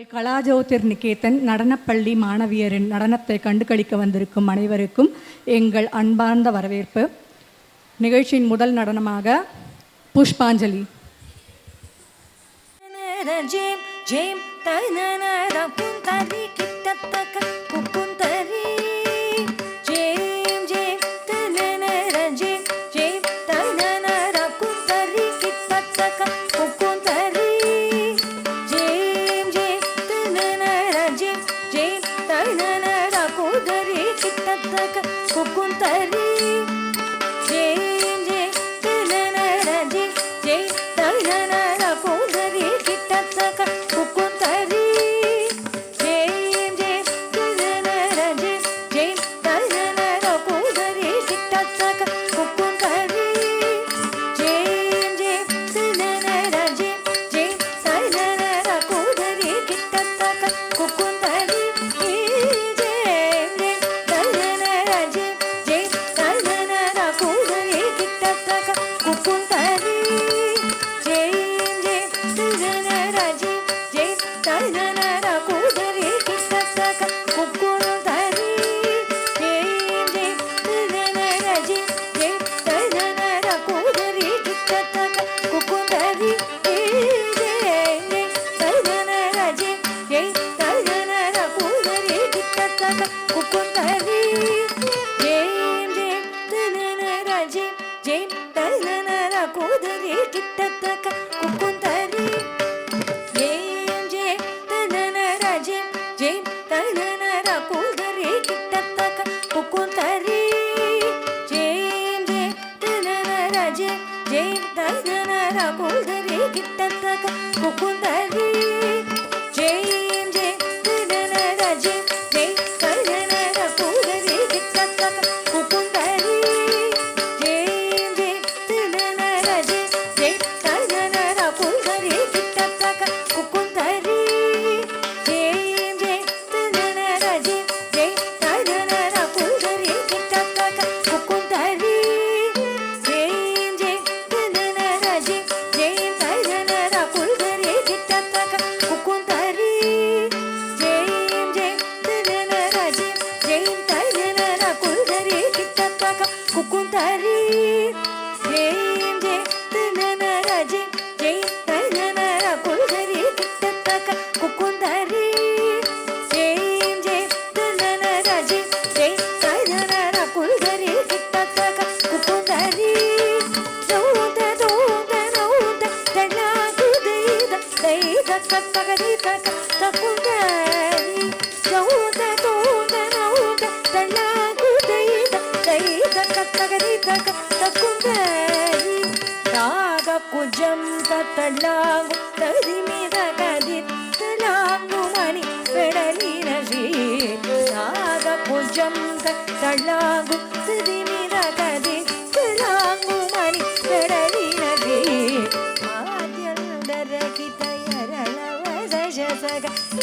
கலாஜோதிர் நிகேதன் நடனப்பள்ளி மாணவியரின் நடனத்தை கண்டுகளிக்க வந்திருக்கும் அனைவருக்கும் எங்கள் அன்பார்ந்த வரவேற்பு. நிகழ்ச்சியின் முதல் நடனமாக புஷ்பாஞ்சலி.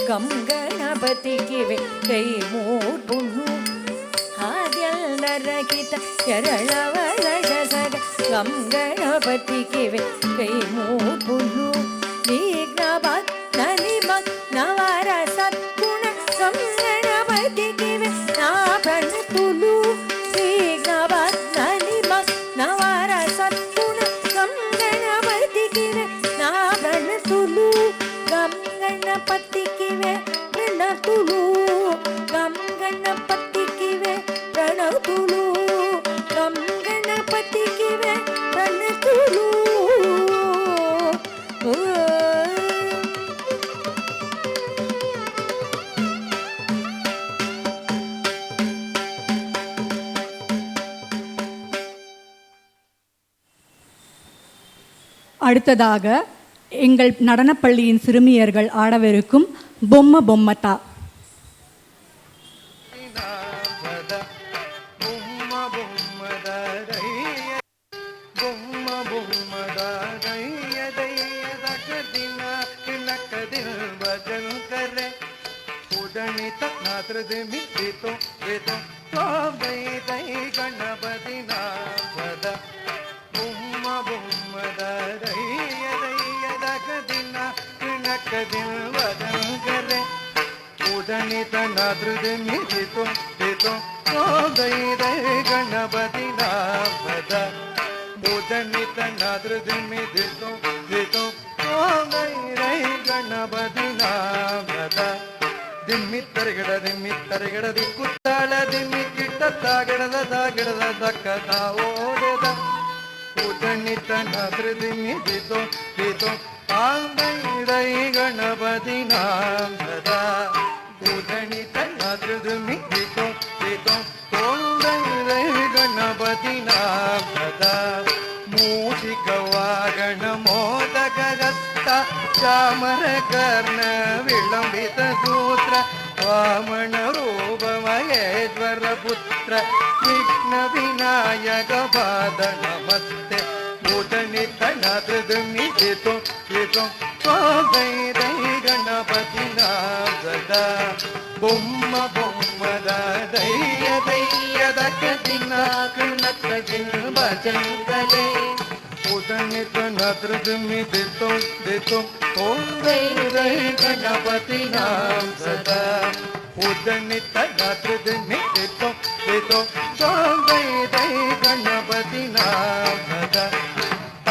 गम गणपति किवे कई मूर पुण्णु आद्यल्लरकित केरळवलशसग गम गणपति किवे कई मूर पुण्णु विघ्नबाद नलिमग नवर सत्गुण गम गणपति किवे नाभण तुलु विघ्नबाद नलिमग नवर सत्गुण गम गणपति किवे नाभण तुलु गम गणपति किवे प्रणव तुलु गम गणपति किवे प्रणव तुलु गम गणपति किवे प्रणव तुलु. அடுத்ததாக எங்கள் நடனப்பள்ளியின் சிறுமியர்கள் ஆடவிருக்கும் பொம்ம பொம்மத்தா. कदिन वदन कर ಉದಣಿತ ನೃದಿಮಿ ದಿತು ದಿತು ದೈ ದೈ ಗಣಪತಿ ನಾಮದ ಉದಣಿತ ನೃದಿಮಿ ದಿತು ದಿತು ದೈ ದೈ ಗಣಪತಿ ನಾಮದ ದಿಮ್ಮಿ ತರಗಡ ದಿಕ್ಕುತ್ತಾಳ ದಿಮ್ಮಿ ಕಿಟ್ಟ ತಾಗಡದ ತಾಗಡದ ದಕ್ಕದ ಓಡದ ಉದಣಿತ ನೃದಿಮಿ ದಿತು ದಿತು ದೈ ಗಣಪತಿ ನಾಮದ ಉದಣಿತ ನೃದಿಮಿ ದಿತು ದಿತು ದೈ ಗಣಪತಿ ನಾಮದ ಮೂಷಿಕ ವಾಗಣ ಮೋದಕಗಸ್ತ ಚಾಮರ ಕರ್ಣ ವಿಳಂಬಿತ ಸೂತ್ರ ವಾಮನ ರೂಪ ಮಹೇಶ್ವರ ಪುತ್ರ ವಿಘ್ನ ವಿನಾಯಕ ಪಾದ ನಮಸ್ತೆ ಉದಣಿತ ನೃದಿಮಿ ದಿತು ದಿತು ದೈ ದೈ ಗಣಪತಿ ನಾಮದ ಬೊಮ್ಮ ಬೊಮ್ಮದ ದೈಯದ ಕದಿನ ಕೃಣಕದಿನ ಭಜಂಕಲೆ ಉದಣಿತ ನೃದಿಮಿ ದಿತು ದಿತು ದೈ ದೈ ಗಣಪತಿ ನಾಮದ ಉದಣಿತ ನೃದಿಮಿ ದಿತು ದಿತು ದೈ ದೈ ಗಣಪತಿ ನಾಮದ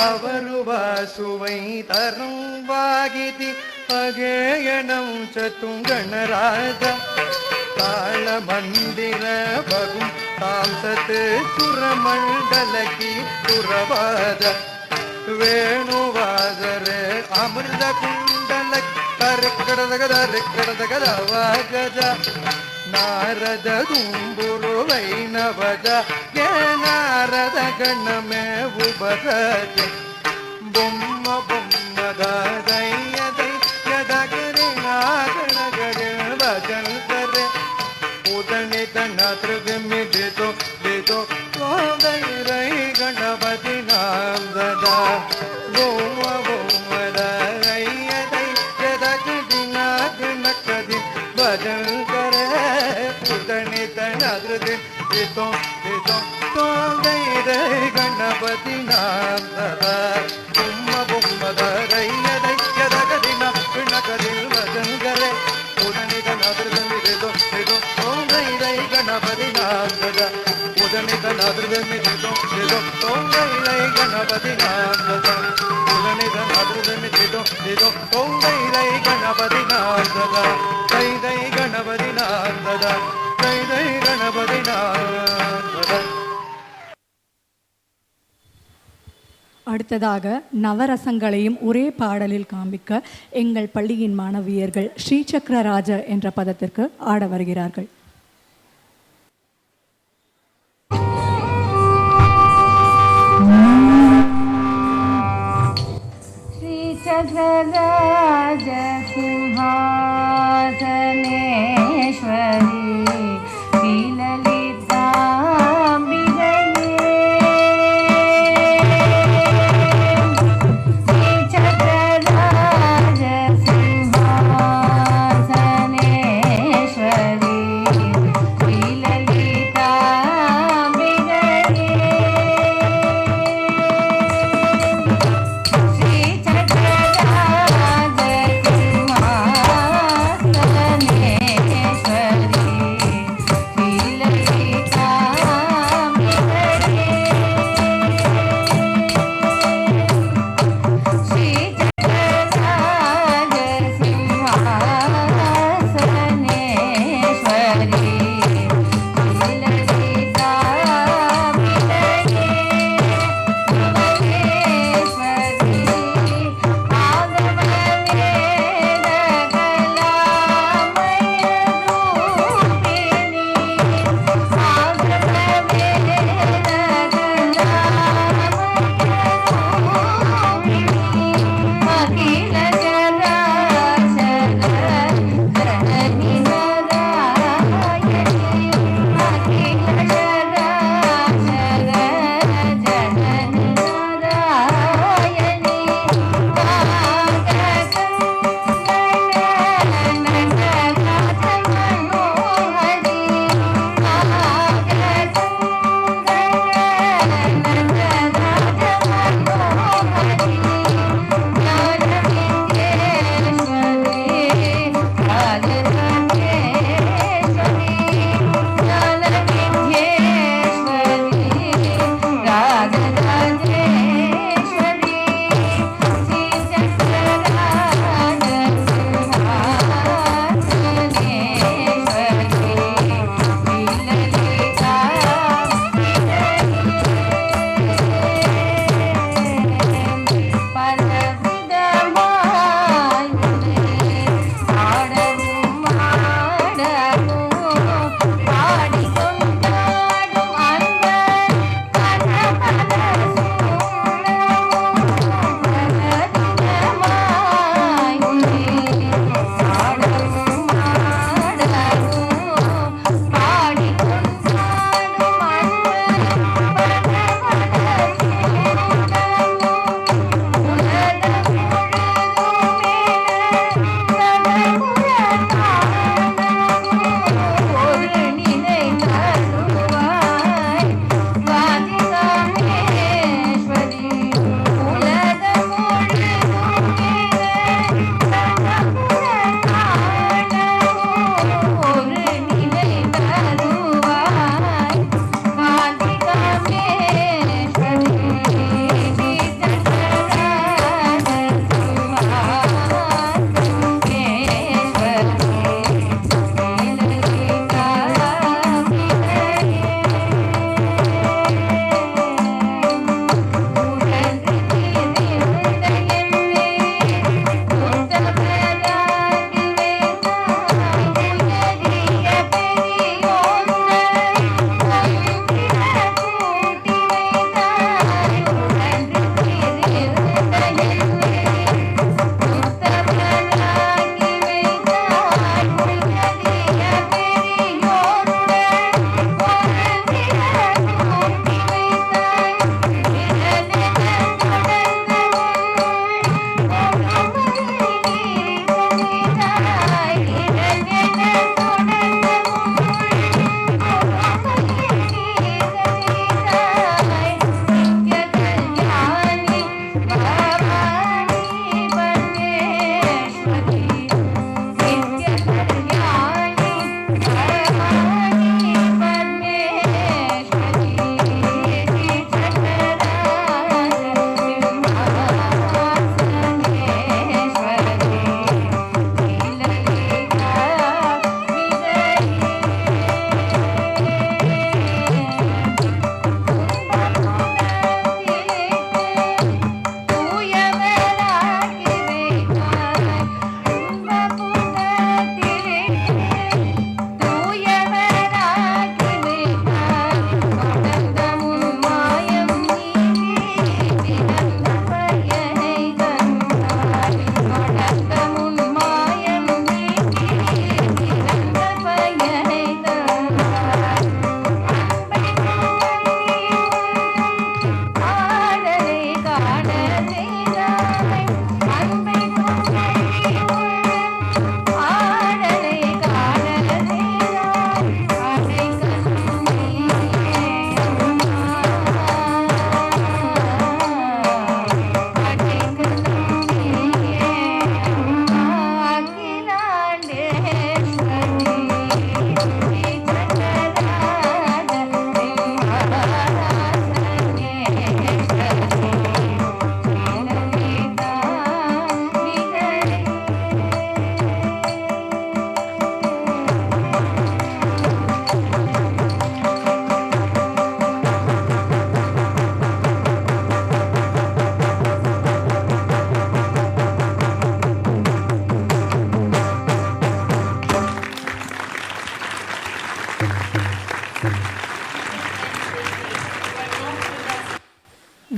ಅವರು ವಾಸುವೈ ತರುವಾಗಿತಿ ಅಗೇಯಣಂ ಚತುಂಗಣರಾಜ ತಾಳ ಮಂದಿರ ಬಗು ತಾಂಸತ್ ಸುರಮಂಡಲಕಿ ಸುರವಾದ ವೇಣುವಾದರೆ ಅಮೃತ ಕುಂಡಲ ಕರಕಡದಗದ ವಾಗಜ ನಾರದ ದುಂಬುರು ವೈನವಜ ನಾರದ ಗಣಮೇ ಉಬರಜ ಬೊಮ್ಮ ಬೊಮ್ಮದ ದೈಯದ ಗಣಗಣ ಭಜಂಕರೆ ಉದಣಿತ ನೃದಿಮಿ ದಿತು ದಿತು ದೈ ದೈ ಗಣಪತಿ ನಾಮದ ಬೊಮ್ಮ ಬೊಮ್ಮದ ದೈಯದ ಗಣಕದಿ ಭಜಂಕರೆ ಉದಣಿತ ನೃದಿಮಿ ದಿತು ದಿತು ದೈ ದೈ ಗಣಪತಿ ನಾಮದ ಬೊಮ್ಮ ಬೊಮ್ಮದ ದೈಯದ ಗದಿನ ಗಣಕದಿ ಭಜಂಕರೆ ಉದಣಿತ ನೃದಿಮಿ ದಿತು ದಿತು ದೈ ದೈ ಗಣಪತಿ ನಾಮದ ಉದಣಿತ ನೃದಿಮಿ ದಿತು ದಿತು ದೈ ದೈ ಗಣಪತಿ ನಾಮದ ಉದಣಿತ ನೃದಿಮಿ ದಿತು ದಿತು ದೈ ದೈ ಗಣಪತಿ ನಾಮದ ದೈ ದೈ ಗಣಪತಿ ನಾಮದ ದೈ ದೈ ಗಣಪತಿ ನಾಮದ. அடுத்ததாக நவரசங்களையும் ஒரே பாடலில் காண்பிக்க எங்கள் பள்ளியின் மாணவியர்கள் ஸ்ரீசக்கரராஜ என்ற பதத்திற்கு ஆட வருகிறார்கள். श्रीचक्रराज सिंहासनेश्वरी Jaya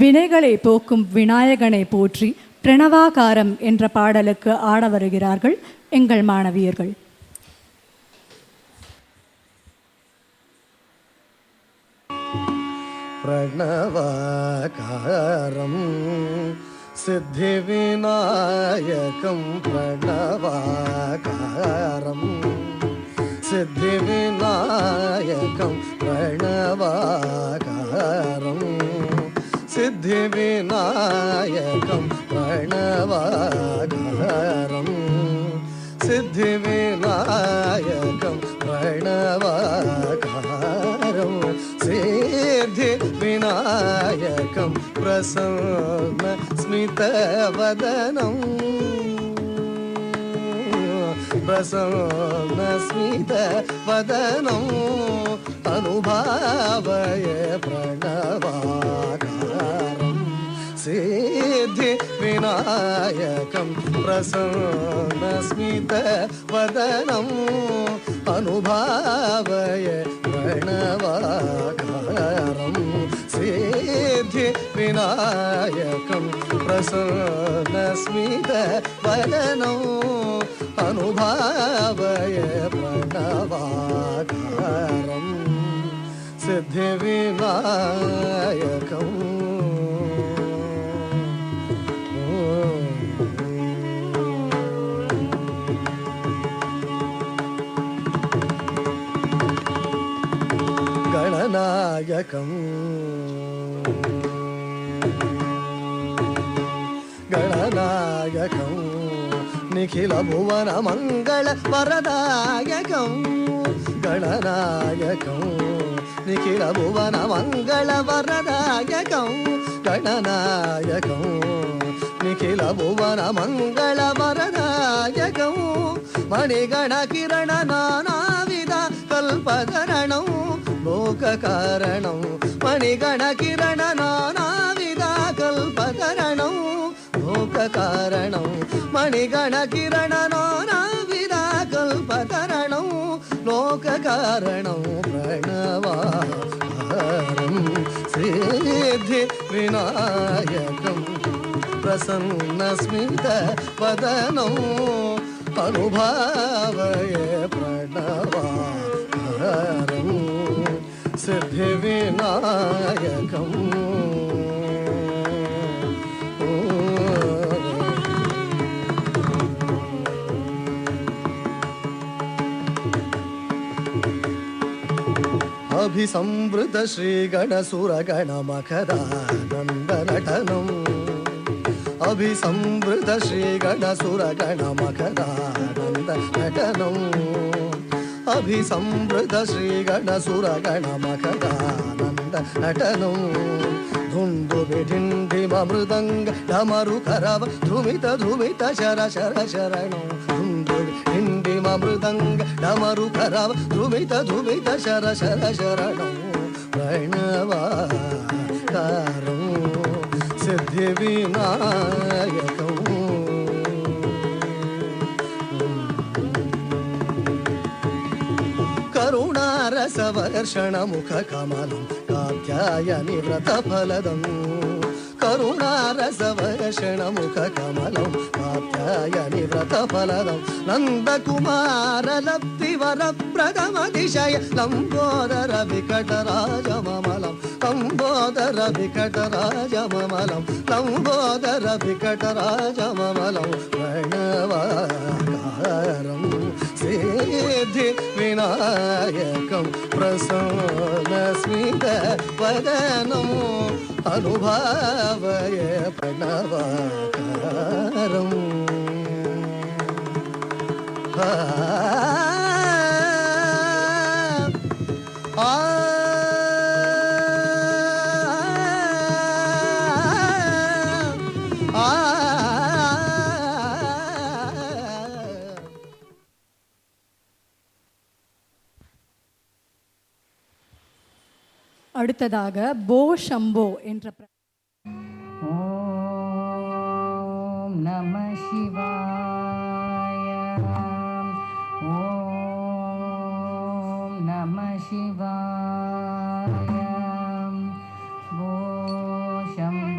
வினைகளை போக்கும் விநாயகனை போற்றி பிரணவாகாரம் என்ற பாடலுக்கு ஆட வருகிறார்கள் எங்கள் மாணவியர்கள். प्रणवाकारं सिद्धिविनायकं प्रणवाकारं सिद्धिविनायकं प्रणवाकारं सिद्धिविनायकं प्रणवाकारं सिद्धिविनायकं प्रणवाकारं सिद्धिविनायकं प्रसन्न स्मितवदनं प्रसन्न स्मितवदनं अनुभावय प्रणवाकारं सिद्धिविनायकं प्रसन्न स्मितवदनं अनुभावय प्रणवाकारं सिद्धिविनायकं प्रसन्न स्मितवदनं अनुभावय प्रणवाकारं सिद्धिविनायकम् गणनायकं गणनायकं निखिलभुवनमङ्गलवरदायकं गणनायकं निखिलभुवनमङ्गलवरदायकं गणनायकं निखिलभुवनमङ्गलवरदायकं मणिगणकिरणनानाविध कल्पतरणं लोककारणं मणिगणकिरणनानाविध कल्पतरणं लोककारणं मणिगणकिरणनानाविध कल्पतरणं लोककारणं प्रणवाकारं सिद्धिविनायकं प्रसन्नस्मितवदनं अनुभावय प्रणवाकारं सिद्धिविनायकम् अभिसंवृत श्रीगणसुरगणमखदानन्दनटनम् अभिसंवृत श्रीगणसुरगणमखदानन्दनटनम् अभिसंवृत श्रीगणसुरगणमखदानन्दनटनम् धुन्दुभिडिण्डिममृदङ्ग डमरुकरव ध्रुमित ध्रुमित शर शर शरणं धुन्दुभिडिण्डिममृदङ्ग डमरुकरव ध्रुमित ध्रुमित शर शर शरणं प्रणवाकारं सिद्धिविनायकम् करुणारसवर्षणमुखकमलं कात्यायनि व्रतफलदम् करुणारसवर्षणमुखकमलं कात्यायनि व्रतफलदं नन्दकुमारलब्धिवरप्रदमतिशय लम्बोदरविकटराजममलं लम्बोदरविकटराजममलं लम्बोदरविकटराजममलं प्रणवाकारं सिद्धिविनायकं प्रसन्नस्मितवदनम् अनुभावय प्रणवाकारम् அடுத்ததாக போ ஷம்போ என்ற ஓம் நம சிவாய ஓம் நம சிவாய ஓ சம்போ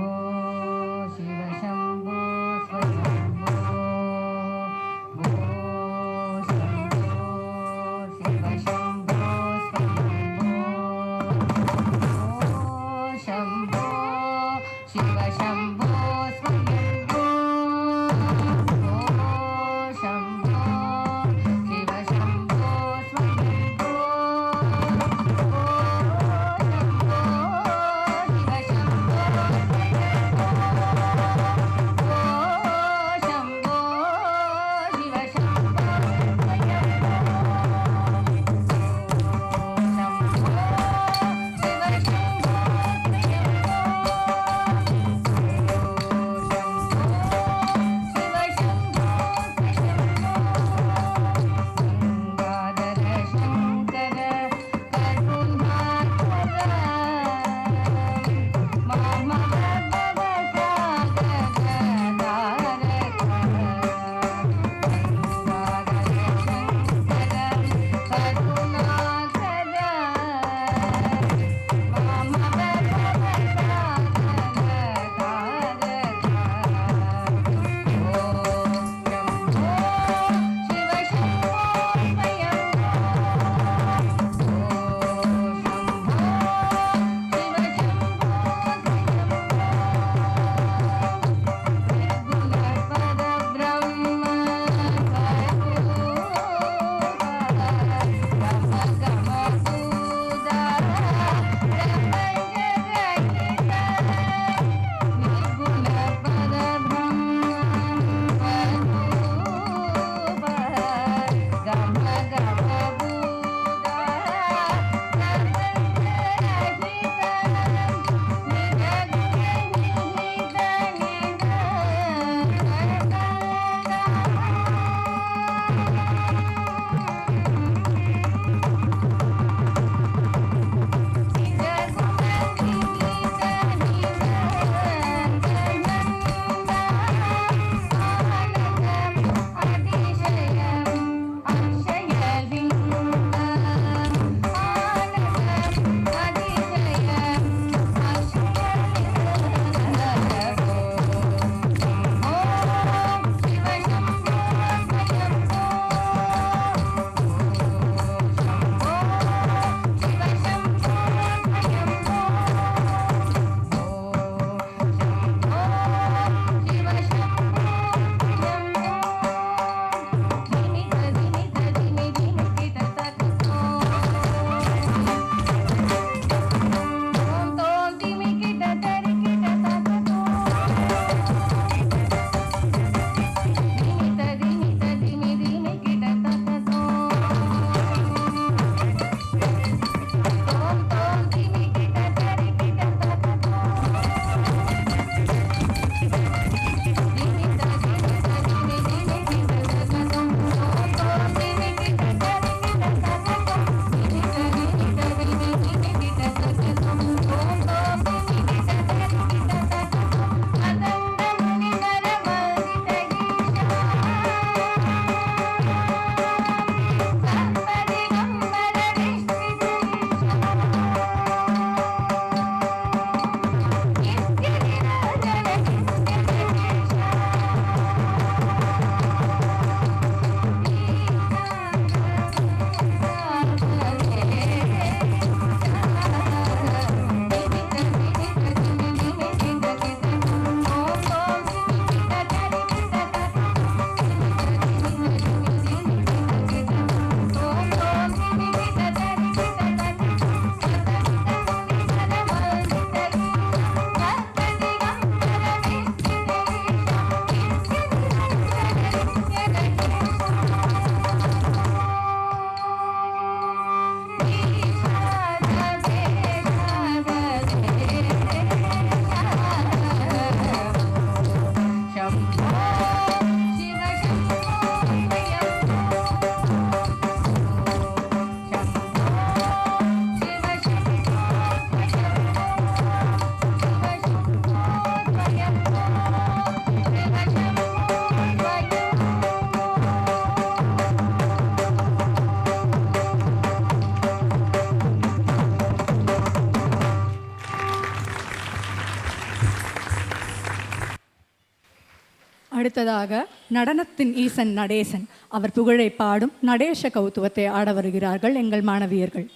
அடுத்ததாக நடனத்தின் ஈசன் நடேசன் அவர் புகழை பாடும் நடேச கௌத்துவத்தை ஆட வருகிறார்கள் எங்கள் மாணவியர்கள்.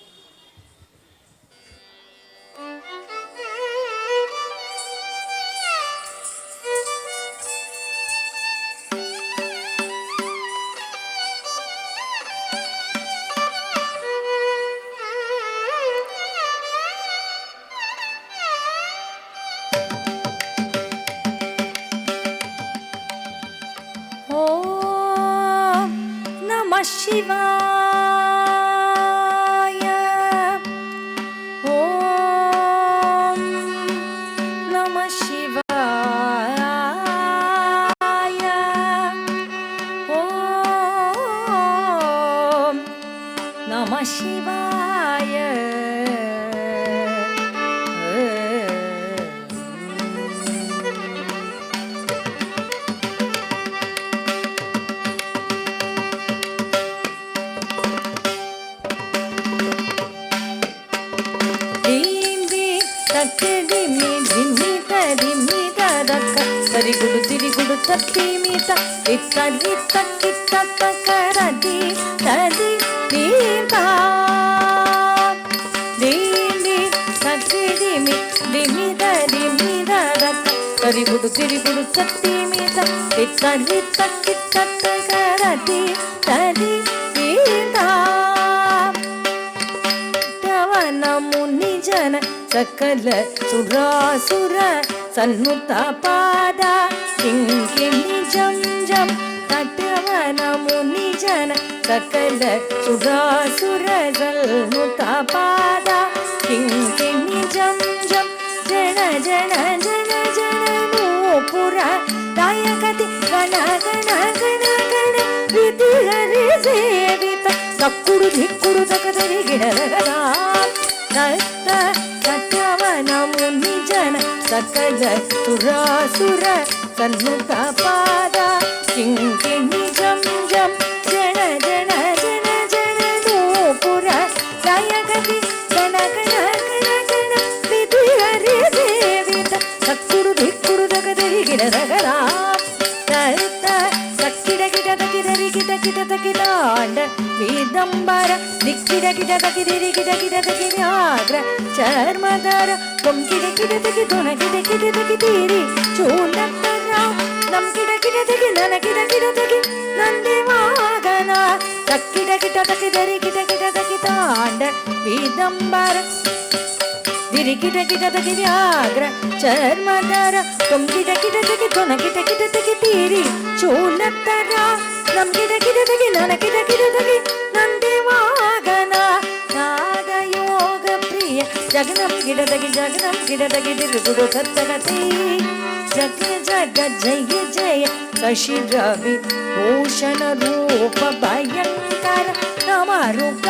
शिवाय ॐ नमः शिवाय ॐ नमः शिवाय Tarigudu tirigudu tatimita itta kitta takaradi tadi dita dini takidimi dimida dak tarigudu tirigudu tatimita itta kitta takaradi tadi dita davana muni jana sakala surasura सन्मुता पादा किंकिणी जम जम तटवन मुनि जन सकल सुरासुर सन्मुता पादा किंकिणी जम जम जन जन जन जन नूपुरा दायकति गण गण गण गण विधि हरि सेवित तक्कुडु धिक्कुडु तकदरि गिडरगदा तत्त तटवन मुनि जन सकल सुरासुर सन्मुता पादा किंकिणी जम जम जन जन जन जन नूपुरा दायकति गण गण गण गण विधि हरि सेवित तक्कुडु धिक्कुडु तकदरि गिडरगदा तत्त तक्किड गिड तकिदरि गिड गिड तकिदांड वीदंबर दिक्किड गिड तकिदरि गिड गिड तकिदाग्र चर्मदर तुम किडे किडे तकी दोना किडे किडे तकी तीरी चूलतरा नम किडे किडे तकी नन किडे किडे तकी नंदे वागना तक्किड गिड तकिदरि गिड गिड तकिदांड वीदंबर दिरि गिड गिड तकिदाग्र चर्मदर तुम किडे किडे तकी दोना किडे किडे तकी तीरी चूलतरा नम किडे किडे तकी नन किडे किडे तकी नंदे वागना नाद योग प्रिय जगनम गिडदगी दिरुगुडु तत्तगति जग जग जय जय शशि रवि भूषण रूप भयंकर नमरुक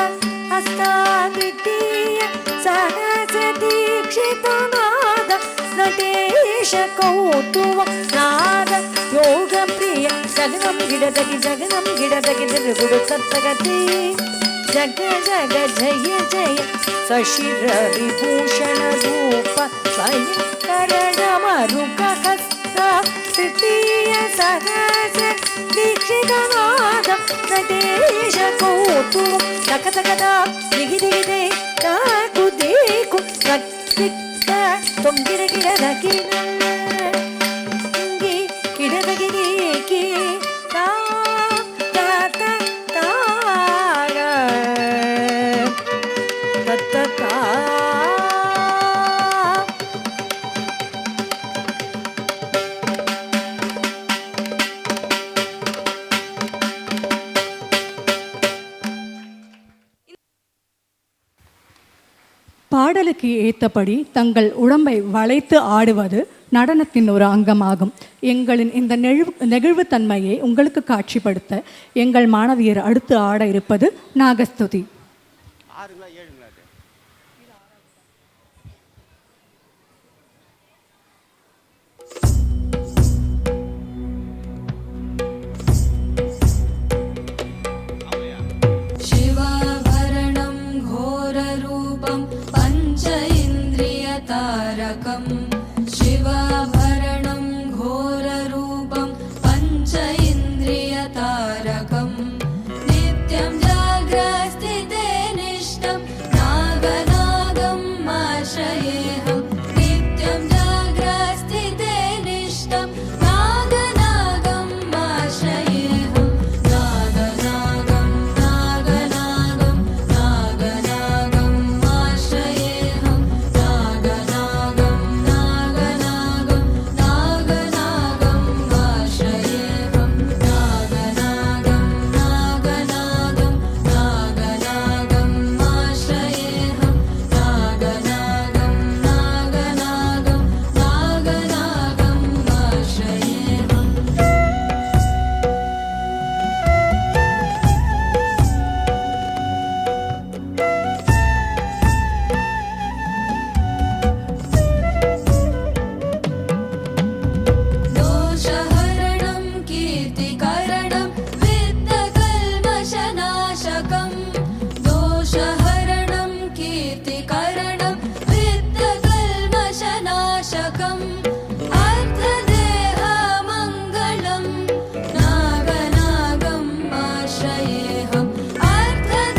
हस्ताद्वितीय सहज दीक्षित नाद नटेश कौतुव नाद योग प्रिय जगनम गिडदगी दिरुगुडु तत्तगति जग जग जय जय शशि रवि भूषण रूप भयंकर डमरुक हस्त तृतीय सहज दीक्षित नाद नटेश कौतुव तक तकदा दिगि दिगि दे ताकु देखु तक्किट्ट तुम गिड गिड दकिनंगी गिड दगि की ता ता ता ता பாடலுக்கு ஏற்றபடி தங்கள் உடம்பை வளைத்து ஆடுவது நடனத்தின் ஒரு அங்கமாகும். எங்களின் இந்த நெகிழ்வுத்தன்மையை உங்களுக்கு காட்சிப்படுத்த எங்கள் மாணவியர் அடுத்து ஆட இருப்பது நாகஸ்துதி. शिवाभरणं घोररूपं पञ्च श्रेष्ठं नागनागम् आश्रयेऽहं नागनागं नागनागं नागनागम् आश्रयेऽहं नागनागं नागनागं नागनागम् आश्रयेऽहं नागनागं नागनागं नागनागम् आश्रयेऽहं नागनागं नागनागं नागनागम् आश्रयेऽहम् दोषहरणं कीर्तिकरणं विद्यकल्मषनाशकं दोषहरणं कीर्तिकरणं विद्यकल्मषनाशकम् अर्थदेहमङ्गलं नागनागम् आश्रयेऽहम् अर्थदेहमङ्गलं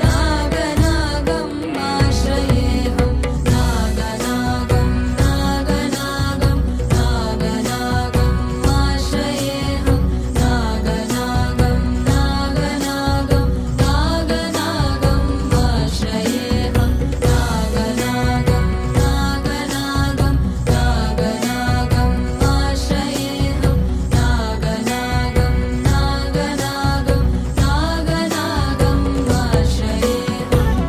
नागनागम् आश्रयेऽहं नागनागं नागनागं नागनागम् आश्रयेऽहं नागनागं नागनागं नागनागम् आश्रयेऽहं नागनागं नागनागं नागनागम् आश्रयेऽहं नागनागं नागनागं नागनागम् आश्रयेऽहम्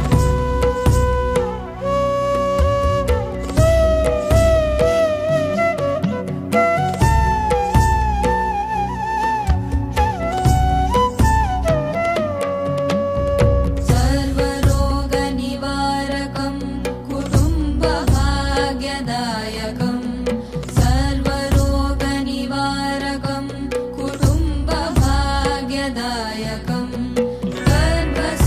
सर्वरोगनिवारकं कुटुम्बभाग्यदायकं सर्वरोगनिवारकं कुटुम्बभाग्यदायकं गर्भसूतिरक्षकं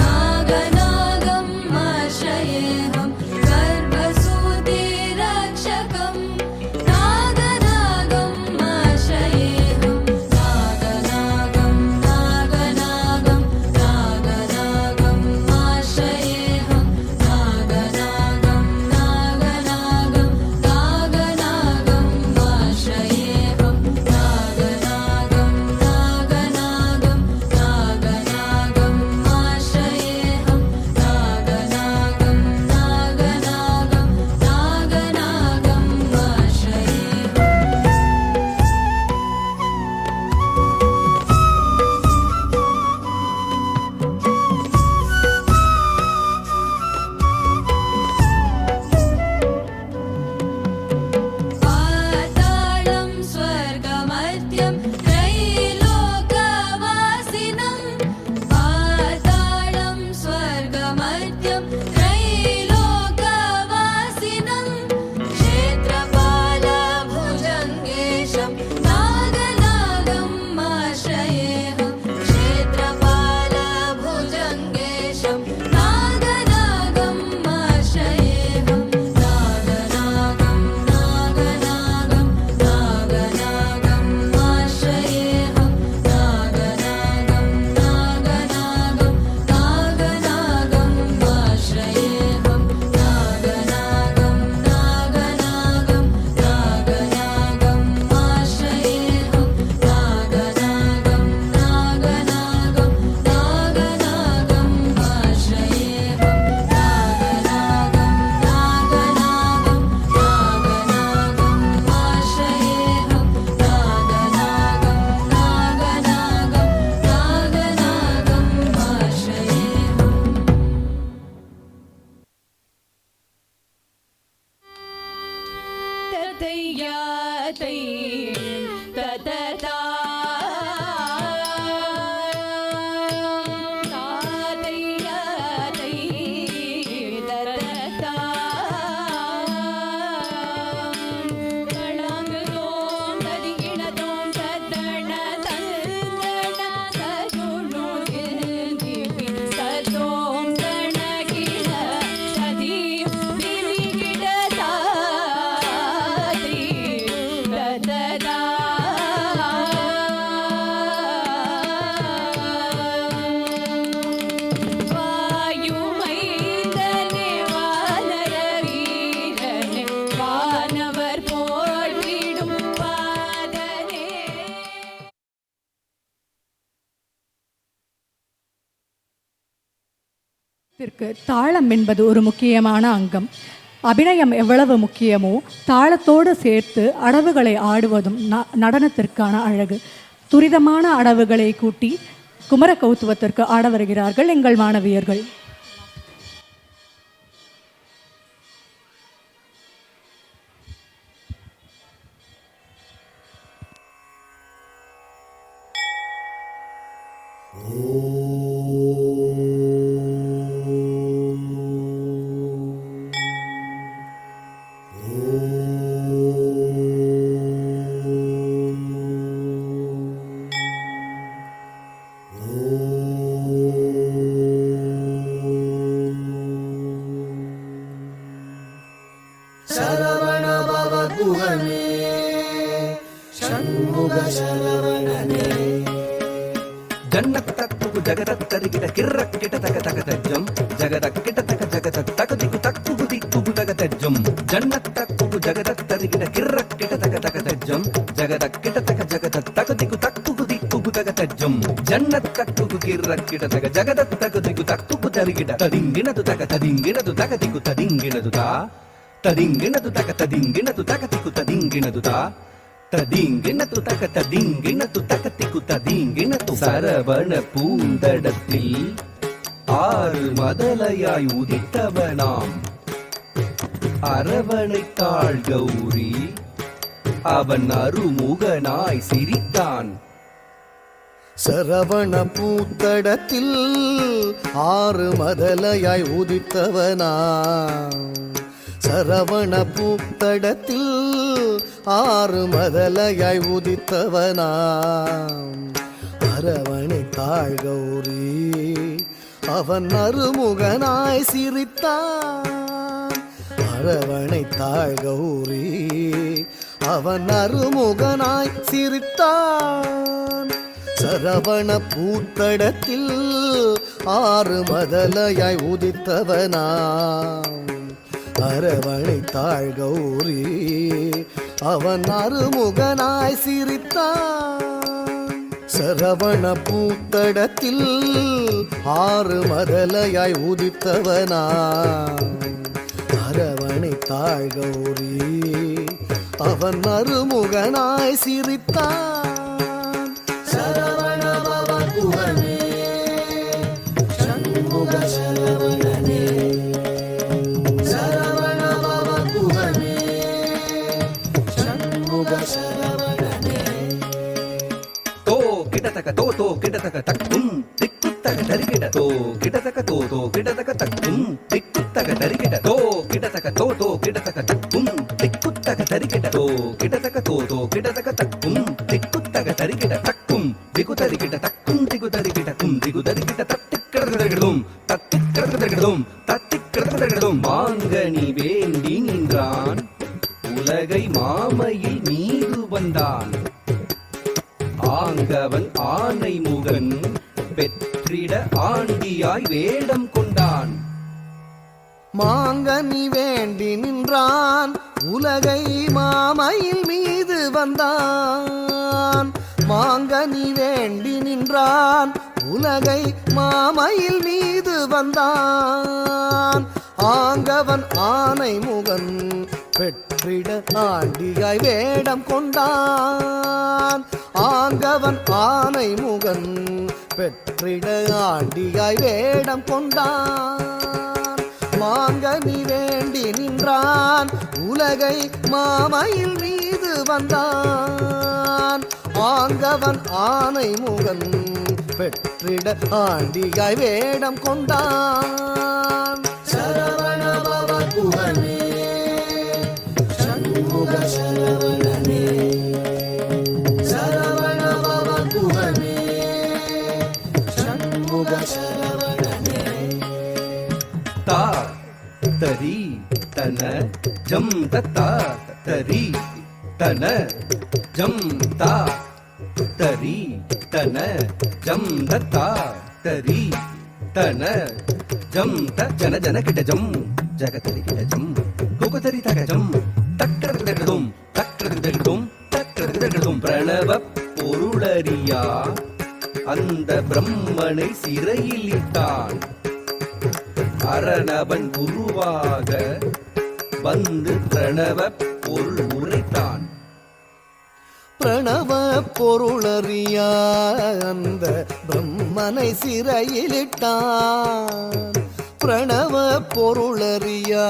नागनागम् आश्रयेऽहं गर्भसूतिरक्षकं नागनागम् आश्रयेऽहं नागनागं नागनागं नागनागम् आश्रयेऽहं नागनागं नागनागं नागनागम् आश्रयेऽहं नागनागं नागनागं नागनागम् आश्रयेऽहं नागनागं नागनागं नागनागम् आश्रयेऽहम् पातालं स्वर्गमर्त्यं त्रैलोकवासिनं पातालं स्वर्गमर्त्यं त्रैलोकवासिनं क्षेत्रपालभुजङ्गेशं नागनागम् आश्रयेऽहं क्षेत्रपालभुजङ्गेशं नागनागम् आश्रयेऽहं नागनागं नागनागं नागनागम् आश्रयेऽहं नागनागं नागनागं नागनागम् आश्रयेऽहं नागनागं नागनागं नागनागम् आश्रयेऽहं नागनागं नागनागं नागनागम् आश्रयेऽहं नागनागं नागनागं नागनागम् आश्रयेऽहं नागनागं नागनागम् ஆஸ்ரயேऽहं பாடலுக்கு தாளம் என்பது ஒரு முக்கியமான அங்கம். அபிநயம் எவ்வளவு முக்கியமோ தாளத்தோடு சேர்த்து அடவுகளை ஆடுவதும் நடனத்திற்கான அழகு. துரிதமான அடவுகளை கூட்டி குமர கௌத்துவத்திற்கு ஆட வருகிறார்கள் எங்கள் மாணவியர்கள். சரவண பவகுகனே ஷண்முக சரவணனே ஜன்னத்தக்கு ஜகதத்தரிகிட கிர்ரக்கிட தக தக தஜ்ஜம் ஜகதக்கிட தக ஜகத தகதிகு தக்கு திக்கு தக தஜ்ஜம் ஜன்னத்தக்கு ஜகதத்தரிகிட கிர்ரக்கிட தக தக தஜ்ஜம் ஜகதக்கிட தக ஜகத தகதிகு தக்கு திக்கு தக தஜ்ஜம் ஜன்னத்தக்கு கிர்ரக்கிட தக ஜகத தகதிகு தக்கு தரிகிட ததிங்கினது தக ததிங்கினது தகதிகு ததிங்கினது தா ததிங்கினது தக ததிங்கினது தகதிகு ததிங்கினது தா ததிங்கினது தக ததிங்கினது தகதிகு ததிங்கினது சரவண பூந்தடத்தில் ஆறு மதலையாய் உதித்தவனாம் அரவணைத்தாள் கௌரி அவன் அருமுகனாய் சிரித்தான். சரவண பூத்தடத்தில் ஆறு மதலையாய் உதித்தவனா சரவண பூத்தடத்தில் ஆறு மதலையாய் உதித்தவனா அரவணைத்தாள் கௌரி அவன் அருமுகனாய் சிரித்தான். அரவணைத்தாள் கௌரி அவன் அருமுகனாய் சிரித்தான். சரவண பூத்தடத்தில் ஆறு மதலையாய் உதித்தவனா அரவணைத்தாள் கௌரி அவன் அருமுகனாய் சிரித்தான். சரவண பூத்தடத்தில் ஆறு மதலையாய் உதித்தவனா அரவணைத்தாள் கௌரி அவன் அருமுகனாய் சிரித்தான். சரவண பவகுகனே ஷண்முக சரவணனே சரவண பவகுகனே ஷண்முக சரவணனே தோ கிடதக தோ கிடதக தக்கும் திக்குத்தக தரிகிட தோ கிடதக தோ கிடதக தக்கும் திக்குத்தக தரிகிட தோ கிடதக தோ கிடதக தக்கும் திக்குத்தக தரிகிட தோ கிடதக தோ கிடதக தக்கும் திக்குத்தக தரிகிட தக்கும் திகு தரிகிட தக்கும் திகு தரிகிட கும் திகு தரிகிட தத்திக்கிறதும் தத்திக்கிறதும் மாங்கனி வேண்டி நின்றான் உலகை மாமையில் மீது வந்தான். ஆங்கவன் ஆனை முகன் பெற்றிட ஆண்டியாய் வேடம் கொண்டான். மாங்கனி வேண்டி நின்றான் உலகை மாமையில் மீது வந்தான். மாங்கனி வேண்டி நின்றான் உலகை மாமையில் மீது வந்தான். ஆங்கவன் ஆனை முகன் பெற்றிட ஆண்டியாய் வேடம் கொண்டான். ஆங்கவன் ஆனை முகன் பெற்றிட ஆண்டியாய் வேடம் கொண்டான். மாங்கனி வேண்டி நின்றான் உலகை மாமையில் மீது வந்தான். ஆங்கவன் ஆனை முகன் பெற்றிட ஆண்டியாய் வேடம் கொண்டான். சரவண பவகுகனே ஷண்முக சரவணனே சரவண பவகுகனே ஷண்முக சரவணனே தா தரி தன ஜம் தத்தா தரி தன ஜம் தா தரி தன ஜம் தத்தா தரி தன ஜம் த ஜன ஜன கிட்ட ஜம் ஜகதரி கிட்ட ஜம் குகதரி தக ஜம் தக்கரதகடும் தக்கரதகடும் தக்கரதகடும் பிரணவ பொருளறியா அந்த பிரம்மனை சிறையில் இட்டான். அரணவன் குருவாக வந்து பிரணவ பொருள் உரைத்தான். பிரணவ பொருளறியா அந்த பிரம்மனை சிறையிலிட்டான். பிரணவ பொருளறியா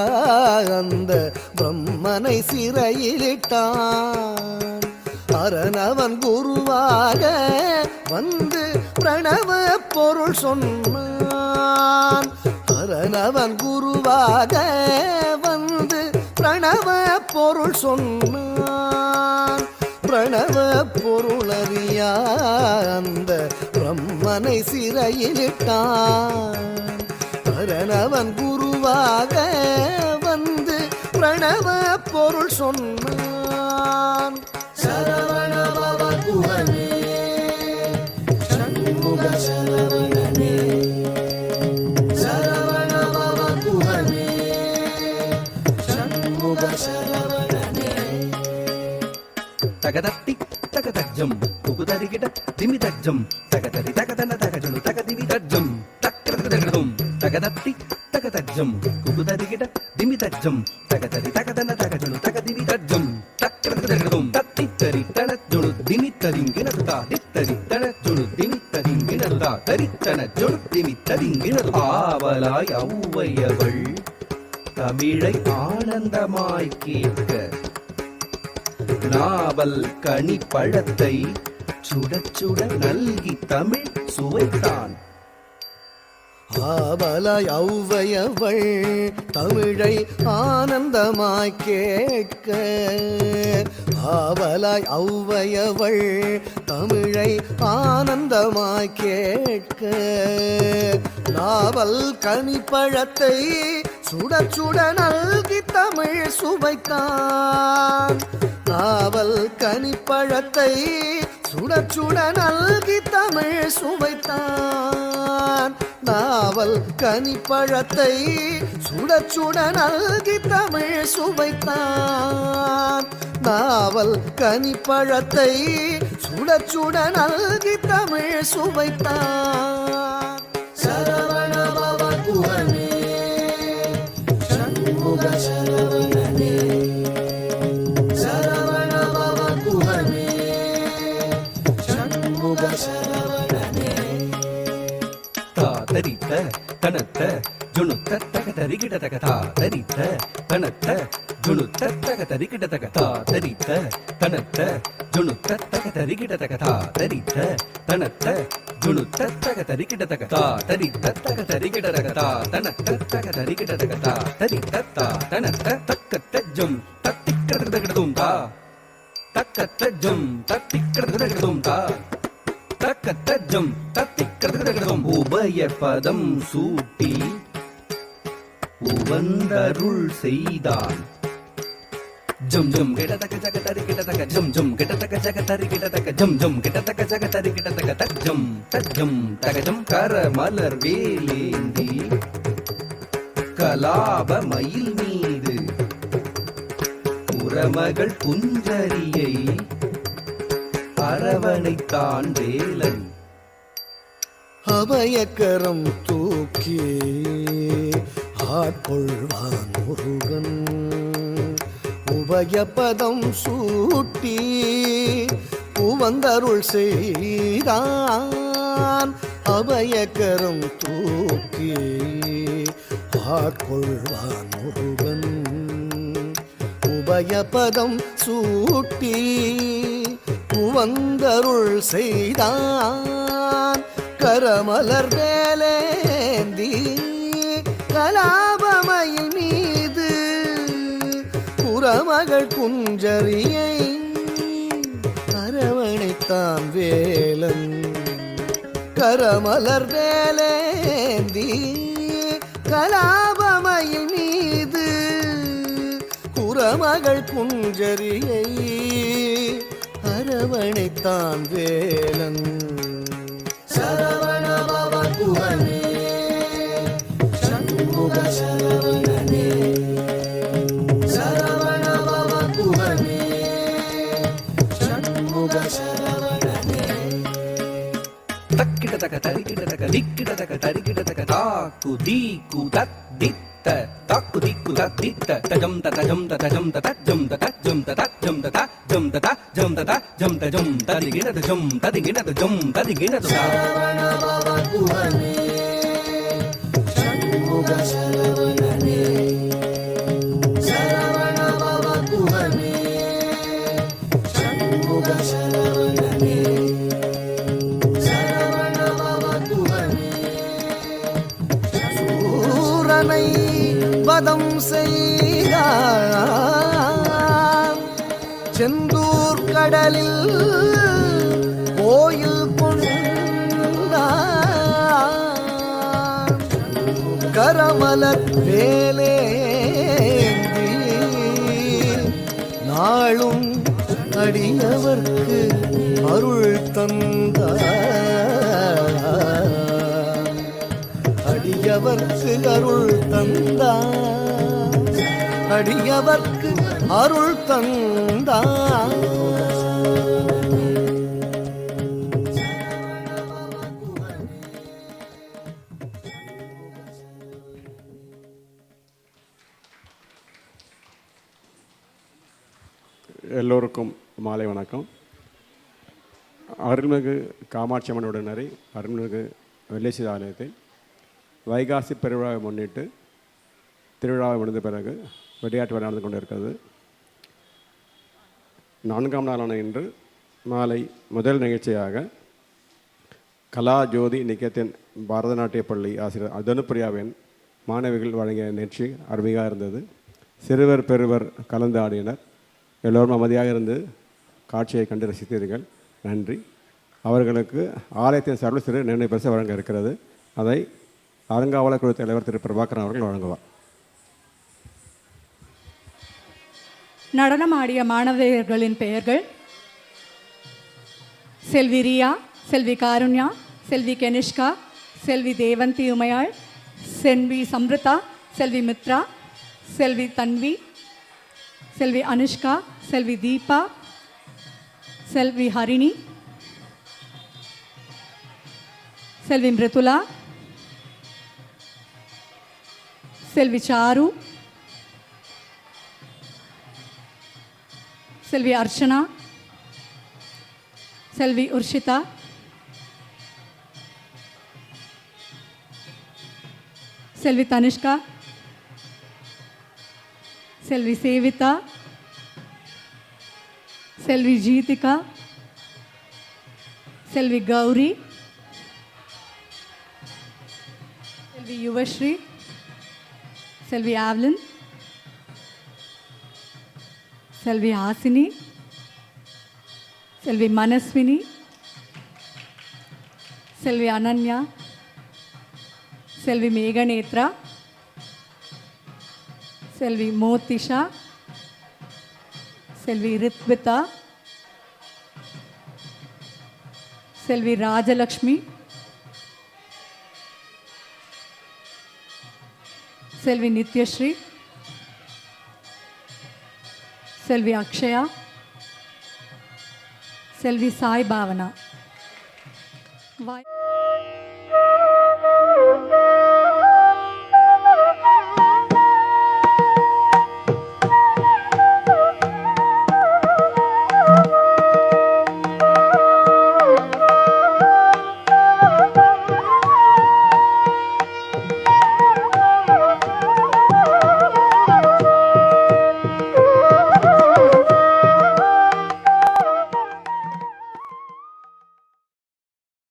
அந்த பிரம்மனை சிறையிலிட்டான். அரணவன் குருவாக வந்து பிரணவ பொருள் சொன்னான். அரணவன் குருவாக வந்து பிரணவ பொருள் சொன்னான். பிரணவ பொருளறியா அந்த பிரம்மனை சிறையிலிட்டான். அரணவன் குருவாக வந்து பிரணவ பொருள் சொன்னான். சரவணபவ குஹனே சண்முக சரவணனே. சரவணபவ குஹனே சண்முக சரவணனே. தகதத்தி தகதஜம் குகுதரிகிட திமிதஜம் தகதரி தகதன தகஜனு தகதிவிதஜம் தக்ரதகதம். தகதத்தி தகதஜம் குகுதரிகிட திமிதஜம் தகதரி தகதன தகஜனு தகதிவிதஜம் தக்ரதகதம். தத்தித்தரி தனஜுனு திமித்ததிங்கினதுதா தித்தரி தனஜுனு திமித்ததிங்கினதுதா தரித்தன ஜுனு திமித்ததிங்கினதுதா. ஆவலாய் ஔவையவள் தமிழை ஆனந்தமாய் கேட்க நாவல் கனி பழத்தை சுட சுட நல்கி தமிழ் சுவைத்தான். ஆவலாய் ஔவையவள் தமிழை ஆனந்தமாய் கேட்க. ஆவலாய் ஔவையவள் தமிழை ஆனந்தமாய் கேட்க. நாவல் கனிப்பழத்தை சுட சுட நல்கி தமிழ் சுவைத்தான். நாவல் கனிப்பழத்தை சுட சுட நல்கி தமிழ் சுவைத்தான். நாவல் கனிப்பழத்தை சுட சுட நல்கி தமிழ் சுவைத்தான். நாவல் கனிப்பழத்தை சுட சுட நல்கி தமிழ் சுவைத்தான். சரவணபவ குஹனே சண்முக சரவணனே. சரவணபவ குஹனே சண்முக சரவணனே. தரித்த தனத்த ஜுணுத்த தகதரிகிட தகதா தரித்த தனத்த ஜுணுத்த தகதரிகிட தகதா தரித்த தனத்த ஜுணுத்த தகதரிகிட தகதா தரித்த தனத்த ஜுணுத்த தகதரிகிட தகதா தரித்த தகதரிகிட தகதா தனத்த தகதரிகிட தகதா தரித்த தனத்த தக்கத்தஜம் தத்திக்கிடதகதும் தா தக்கத்தஜம் தத்திக்கிடதகதும் தா தக்கத்தஜம் தத்திக்கிடதகதும். உபய பதம் சூட்டி உவந்தருள் செய்தான். ஜம் ஜம் கிடதக ஜகதரி கிடதக ஜம் ஜம் கிடதக ஜகதரி கிடதக ஜம் ஜம் கிடதக ஜகதரி கிடதக தஜம் தஜம் தகஜம். கரமலர் வேலேந்தி கலாப மயில் மீது புறமகள் குஞ்சரியை அரவணைத்தான் வேலன். அபயக்கரம் தூக்கி ஆட்கொள்வான் முருகன். உபயபதம் சூட்டி உவந்தருள் செய்தான். அபயக்கரம் தூக்கி ஆட்கொள்வான் முருகன். உபயபதம் சூட்டி உவந்தருள் செய்தான். கரமலர் வேலேந்தி கலாபமயில் மீது புறமகள் குஞ்சரியை அரவணைத்தான் வேலன். கரமலர் வேலேந்தி கலாபமயில் மீது புறமகள் குஞ்சரியை அரவணைத்தான் வேலன். சரவணபவ குஹனே சண்முக சரவணனே. சரவணபவ குஹனே சண்முக சரவணனே. தக்கிடதக தரிக்கிடதக திக்கிடதக தரிக்கிடதக தாக்கு தீக்கு தத் திக்கு தித்த தஜம் தஜம் தஜம் தஜம் தஜம் தஜம் தஜம் தஜம் தஜம் தஜம் ததிகினது ஜம் ததிகினது ஜம் ததிகினது ஷண்முக சரவணனே சரவண பவ குஹனே ஷண்முக சரவணனே சரவண பவ குஹனே சூரனை வதம் செய்தார் செந்தூர் கடலில் கோயில் கொண்டார் கரமலர் வேலேந்தி நாளும் அடியவர்க்கு அருள் தந்தார் அடியவர்க்கு அருள் தந்தார் அடியவர்க்கு அருள் தந்தார் எல்லோருக்கும் மாலை வணக்கம். அருள்மிகு காமாட்சி அம்மன் உடனரை அருள்மிகு வெள்ளேசி ஆலயத்தில் வைகாசி பெருவிழாவை முன்னிட்டு திருவிழாவை முடிந்த பிறகு வெடியாட்டு விழா நடந்து கொண்டிருக்கிறது. 4ஆம் நாளான இன்று மாலை முதல் நிகழ்ச்சியாக கலா ஜோதி நிகேதன் பரதநாட்டிய பள்ளி ஆசிரியர் தனுப்பிரியாவின் மாணவிகள் வழங்கிய நிகழ்ச்சி அருமையாக இருந்தது. சிறுவர் பெருவர் கலந்து ஆடினர். எல்லோரும் அமைதியாக இருந்து காட்சியை கண்டு ரசித்தீர்கள். நன்றி. அவர்களுக்கு ஆலயத்தின் சார்பில் சிறு நினைவு பரிசு வழங்க இருக்கிறது. அதை அறங்காவலர் குழு தலைவர் திரு பிரபாகரன் அவர்கள் வழங்குவார். நடனமாடிய மாணவியர்களின் பெயர்கள்: செல்வி ரியா, செல்வி காருண்யா, செல்வி கெனிஷ்கா, செல்வி தேவந்தி உமையாள், செல்வி சம்ருதா, செல்வி மித்ரா, செல்வி தன்வி, செல்வி அனுஷ்கா, செல்வி தீபா, செல்வி ஹரிணி, செல்வி மிருதுலா, செல்வி சாரு, செல்வி அர்ச்சனா, செல்வி உர்ஷிதா, செல்வி தனுஷ்கா, செல்வி சேவிதா, செல்வி ஜீதிகா, செல்வி கௌரி, செல்வி யுவஸ்ரீ, செல்வி ஆவ்லின், செல்வி ஹாசினி, செல்வி மனஸ்வினி, செல்வி அனன்யா, செல்வி மேகநேத்ரா, செல்வி மோத்திஷா, செல்வி ரித்விதா, செல்வி ராஜலக்ஷ்மி, செல்வி நித்யஸ்ரீ, செல்வி அக்ஷயா, செல்வி சாய் பாவனா.